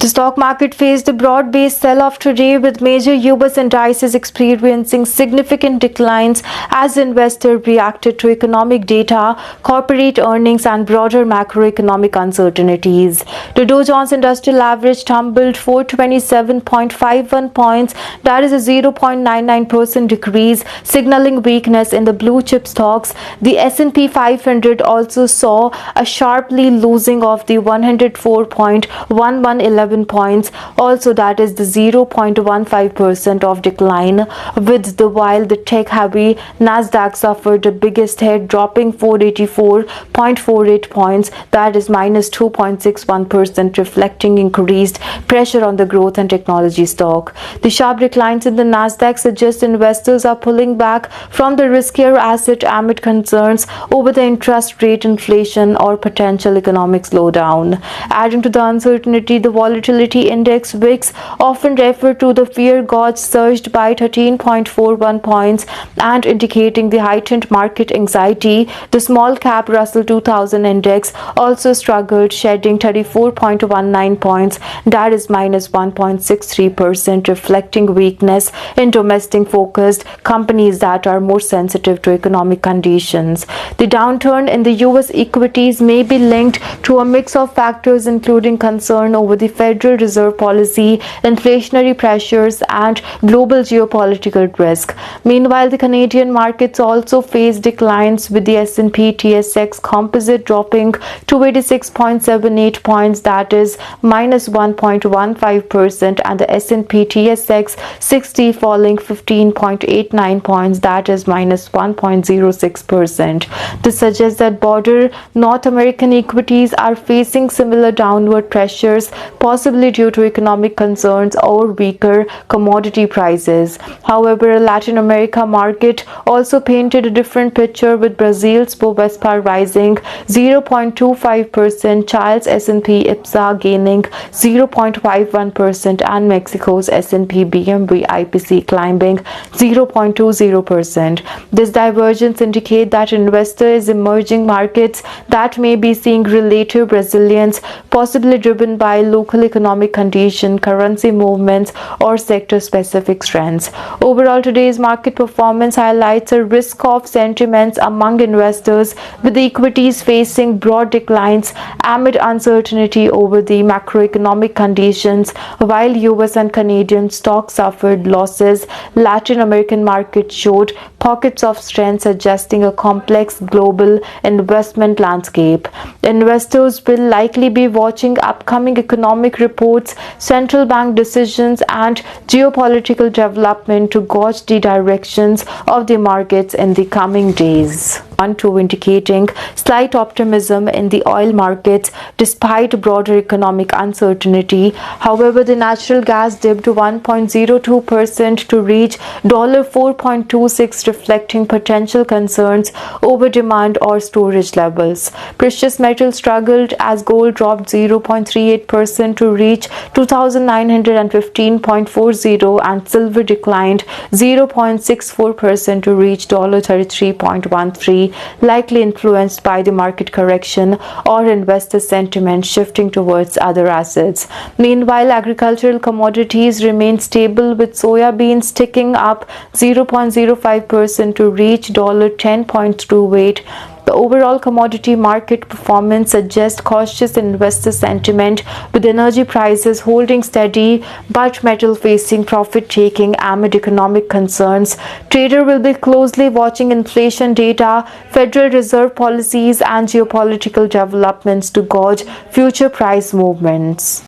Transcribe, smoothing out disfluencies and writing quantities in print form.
The stock market faced a broad-based sell-off today, with major US indices experiencing significant declines as investors reacted to economic data, corporate earnings, and broader macroeconomic uncertainties. The Dow Jones Industrial Average tumbled 427.51 points, that is a 0.99% decrease, signaling weakness in the blue-chip stocks. The S&P 500 also saw a sharply losing of the 104.1111 points, also that is the 0.15% of decline, while the tech-heavy Nasdaq suffered the biggest hit, dropping 484.48 points, that is minus 2.61%, reflecting increased pressure on the growth and technology stock. The sharp declines in the Nasdaq suggest investors are pulling back from the riskier asset amid concerns over the interest rate inflation or potential economic slowdown. Adding to the uncertainty, the volatility index VIX, often referred to the fear gauge, surged by 13.41 points and indicating the heightened market anxiety. The small cap Russell 2000 index also struggled, shedding 34.19 points, that is minus 1.63%, reflecting weakness in domestic focused companies that are more sensitive to economic conditions. The downturn in the US equities may be linked to a mix of factors, including concern over the Federal Reserve policy, inflationary pressures, and global geopolitical risk. Meanwhile, the Canadian markets also faced declines, with the S&P TSX Composite dropping to 86.78 points, that is minus 1.15%, and the S&P TSX 60 falling 15.89 points, that is minus 1.06%. This suggests that broader North American equities are facing similar downward pressures, possibly due to economic concerns or weaker commodity prices. However, the Latin America market also painted a different picture, with Brazil's Bovespa rising 0.25%, Chile's S&P IPSA gaining 0.51%, and Mexico's S&P BMV IPC climbing 0.20%. This divergence indicates that investors in emerging markets that may be seeing relative resilience, possibly driven by local economic condition, currency movements, or sector-specific trends. Overall, today's market performance highlights a risk-off sentiments among investors, with equities facing broad declines amid uncertainty over the macroeconomic conditions, while US and Canadian stocks suffered losses. Latin American markets showed pockets of strength, suggesting a complex global investment landscape. Investors will likely be watching upcoming economic reports, central bank decisions, and geopolitical development to gauge the directions of the markets in the coming days. Indicating slight optimism in the oil markets despite broader economic uncertainty. However, the natural gas dipped 1.02% to reach $4.26, reflecting potential concerns over demand or storage levels. Precious metals struggled as gold dropped 0.38% to reach $2,915.40, and silver declined 0.64% to reach $33.13, likely influenced by the market correction or investor sentiment shifting towards other assets. Meanwhile, agricultural commodities remain stable, with soya beans ticking up 0.05% to reach $10.28. The overall commodity market performance suggests cautious investor sentiment, with energy prices holding steady but metal facing profit-taking amid economic concerns. Trader will be closely watching inflation data, Federal Reserve policies, and geopolitical developments to gauge future price movements.